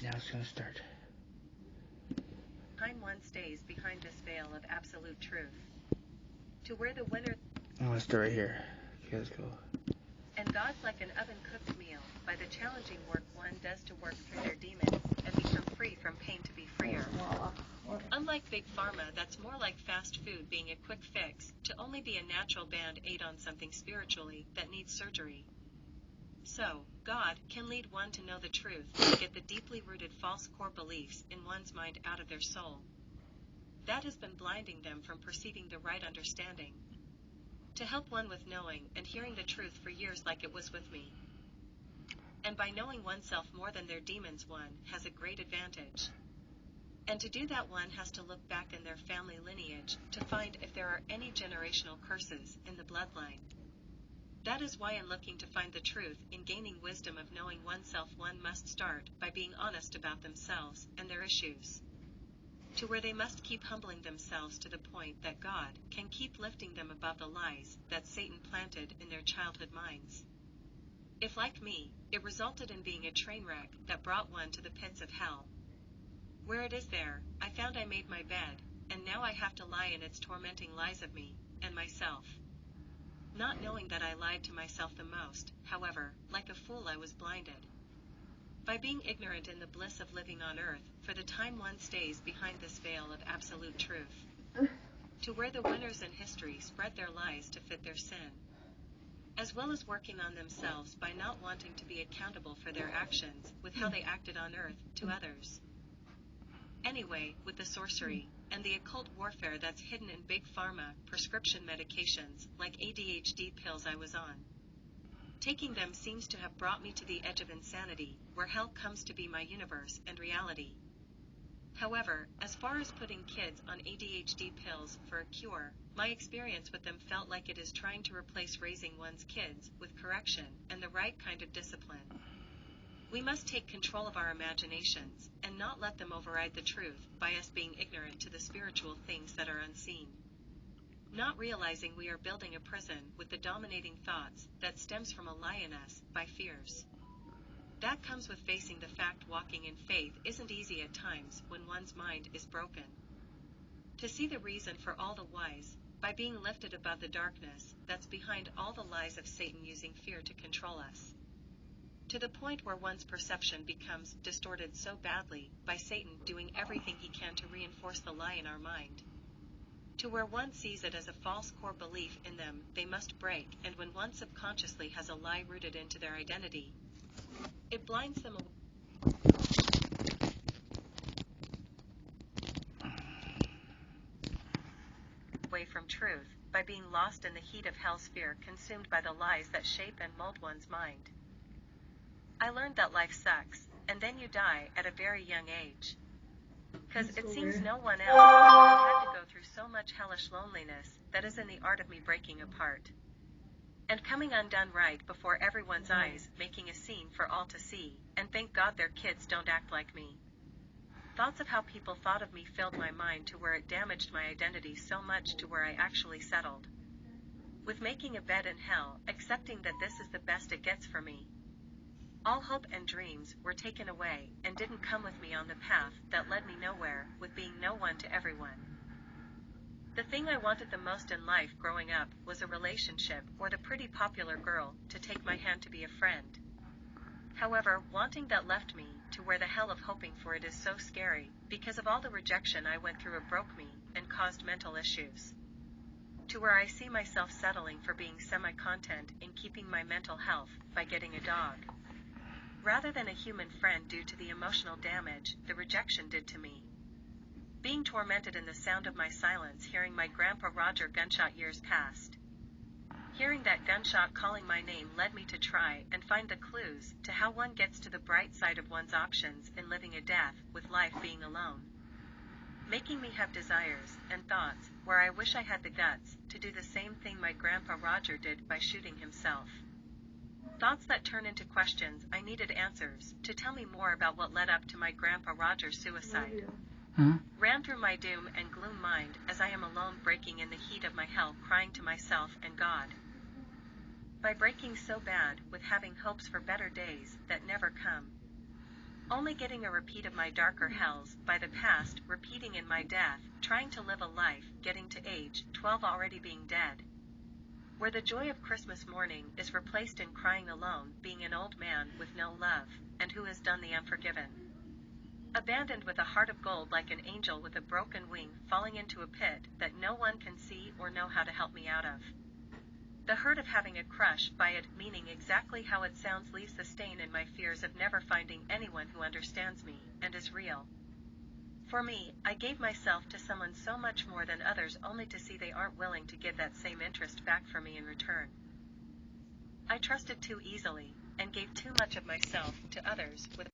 now it's going to start. Time one stays behind this veil of absolute truth. To where the winner... I'm going to start right here. Okay, let's go. And God's like an oven-cooked meal, by the challenging work one does to work through their demons, and become free from pain to be freer. Unlike Big Pharma, that's more like fast food being a quick fix, to only be a natural band-aid on something spiritually that needs surgery. So, God can lead one to know the truth, and get the deeply rooted false core beliefs in one's mind out of their soul. That has been blinding them from perceiving the right understanding. To help one with knowing and hearing the truth for years like it was with me. And by knowing oneself more than their demons, one has a great advantage. And to do that, one has to look back in their family lineage to find if there are any generational curses in the bloodline. That is why in looking to find the truth in gaining wisdom of knowing oneself, one must start by being honest about themselves and their issues. To where they must keep humbling themselves to the point that God can keep lifting them above the lies that Satan planted in their childhood minds. If, like me, it resulted in being a train wreck that brought one to the pits of hell. Where it is there, I found I made my bed, and now I have to lie in its tormenting lies of me and myself. Not knowing that I lied to myself the most, however, like a fool I was blinded. By being ignorant in the bliss of living on earth, for the time one stays behind this veil of absolute truth. To where the winners in history spread their lies to fit their sin. As well as working on themselves by not wanting to be accountable for their actions with how they acted on earth to others. Anyway, with the sorcery and the occult warfare that's hidden in Big Pharma prescription medications like ADHD pills I was on. Taking them seems to have brought me to the edge of insanity, where hell comes to be my universe and reality. However, as far as putting kids on ADHD pills for a cure, my experience with them felt like it is trying to replace raising one's kids with correction and the right kind of discipline. We must take control of our imaginations, and not let them override the truth by us being ignorant to the spiritual things that are unseen. Not realizing we are building a prison with the dominating thoughts that stems from a lie in us by fears. That comes with facing the fact walking in faith isn't easy at times when one's mind is broken. To see the reason for all the whys, by being lifted above the darkness that's behind all the lies of Satan using fear to control us. To the point where one's perception becomes distorted so badly by Satan doing everything he can to reinforce the lie in our mind. To where one sees it as a false core belief in them they must break, and when one subconsciously has a lie rooted into their identity, it blinds them away from truth, by being lost in the heat of hell's fear, consumed by the lies that shape and mold one's mind. I learned that life sucks, and then you die at a very young age. 'Cause it seems no one else had to go through so much hellish loneliness that is in the art of me breaking apart. And coming undone right before everyone's eyes, making a scene for all to see, and thank God their kids don't act like me. Thoughts of how people thought of me filled my mind to where it damaged my identity so much to where I actually settled with making a bed in hell, accepting that this is the best it gets for me. All hope and dreams were taken away, and didn't come with me on the path that led me nowhere, with being no one to everyone. The thing I wanted the most in life growing up was a relationship, or the pretty popular girl to take my hand to be a friend. However, wanting that left me to where the hell of hoping for it is so scary, because of all the rejection I went through. It broke me and caused mental issues. To where I see myself settling for being semi-content in keeping my mental health by getting a dog, rather than a human friend, due to the emotional damage the rejection did to me. Being tormented in the sound of my silence, hearing my grandpa Roger gunshot years past. Hearing that gunshot calling my name led me to try and find the clues to how one gets to the bright side of one's options in living a death with life being alone. Making me have desires and thoughts where I wish I had the guts to do the same thing my grandpa Roger did by shooting himself. Thoughts that turn into questions I needed answers to tell me more about what led up to my grandpa Roger's suicide. Ran through my doom and gloom mind as I am alone, breaking in the heat of my hell, crying to myself and God. By breaking so bad with having hopes for better days that never come. Only getting a repeat of my darker hells, by the past, repeating in my death, trying to live a life, getting to age 12 already being dead. Where the joy of Christmas morning is replaced in crying alone, being an old man with no love, and who has done the unforgiven. Abandoned with a heart of gold like an angel with a broken wing, falling into a pit that no one can see or know how to help me out of. The hurt of having a crush by it, meaning exactly how it sounds, leaves the stain in my fears of never finding anyone who understands me, and is real. For me, I gave myself to someone so much more than others only to see they aren't willing to give that same interest back for me in return. I trusted too easily, and gave too much of myself to others with